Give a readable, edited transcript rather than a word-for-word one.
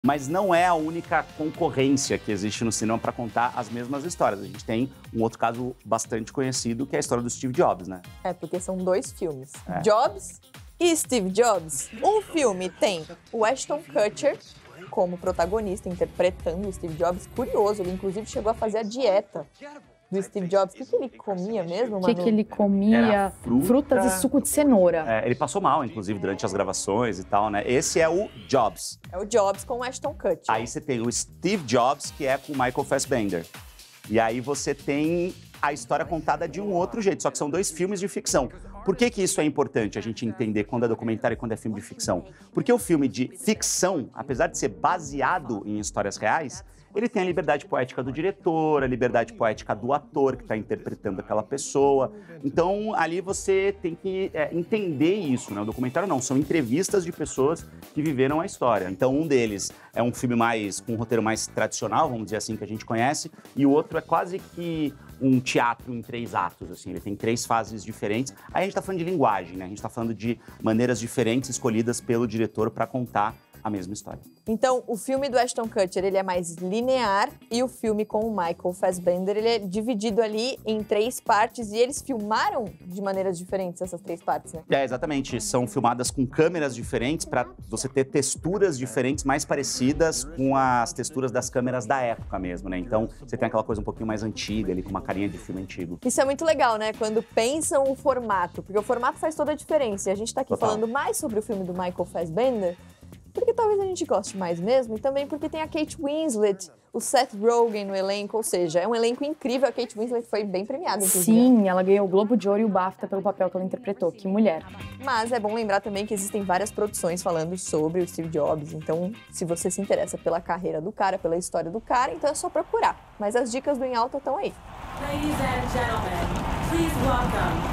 Mas não é a única concorrência que existe no cinema para contar as mesmas histórias. A gente tem um outro caso bastante conhecido, que é a história do Steve Jobs, né? Porque são dois filmes. Jobs e Steve Jobs. Um filme tem o Ashton Kutcher como protagonista, interpretando o Steve Jobs. Curioso, ele inclusive chegou a fazer a dieta do Steve Jobs. O que ele comia mesmo, Manu? O que ele comia? Frutas e suco de cenoura. Ele passou mal, inclusive, durante as gravações e tal, né? Esse é o Jobs. É o Jobs com o Ashton Kutcher. Aí você tem o Steve Jobs, que é com o Michael Fassbender. E aí você tem a história contada de um outro jeito, só que são dois filmes de ficção. Por que isso é importante a gente entender quando é documentário e quando é filme de ficção? Porque o filme de ficção, apesar de ser baseado em histórias reais, ele tem a liberdade poética do diretor, a liberdade poética do ator que está interpretando aquela pessoa. Então, ali você tem que entender isso, né? O documentário não, são entrevistas de pessoas que viveram a história. Então, um deles é um filme com um roteiro mais tradicional, vamos dizer assim, que a gente conhece, e o outro é quase que um teatro em 3 atos, assim, ele tem 3 fases diferentes. Aí a gente está falando de linguagem, né? A gente está falando de maneiras diferentes escolhidas pelo diretor para contar a mesma história. Então, o filme do Ashton Kutcher, ele é mais linear, e o filme com o Michael Fassbender, ele é dividido ali em 3 partes, e eles filmaram de maneiras diferentes essas 3 partes, né? Exatamente. São filmadas com câmeras diferentes para você ter texturas diferentes, mais parecidas com as texturas das câmeras da época mesmo, né? Então, você tem aquela coisa um pouquinho mais antiga ali, com uma carinha de filme antigo. Isso é muito legal, né? Quando pensam o formato, porque o formato faz toda a diferença. E a gente tá aqui falando mais sobre o filme do Michael Fassbender, porque talvez a gente goste mais mesmo, e também porque tem a Kate Winslet, o Seth Rogen no elenco, ou seja, é um elenco incrível. A Kate Winslet foi bem premiada, inclusive. Sim, ela ganhou o Globo de Ouro e o BAFTA pelo papel que ela interpretou. Que mulher. Mas é bom lembrar também que existem várias produções falando sobre o Steve Jobs, então se você se interessa pela carreira do cara, pela história do cara, então é só procurar. Mas as dicas do Em Alta estão aí. Ladies and gentlemen, please welcome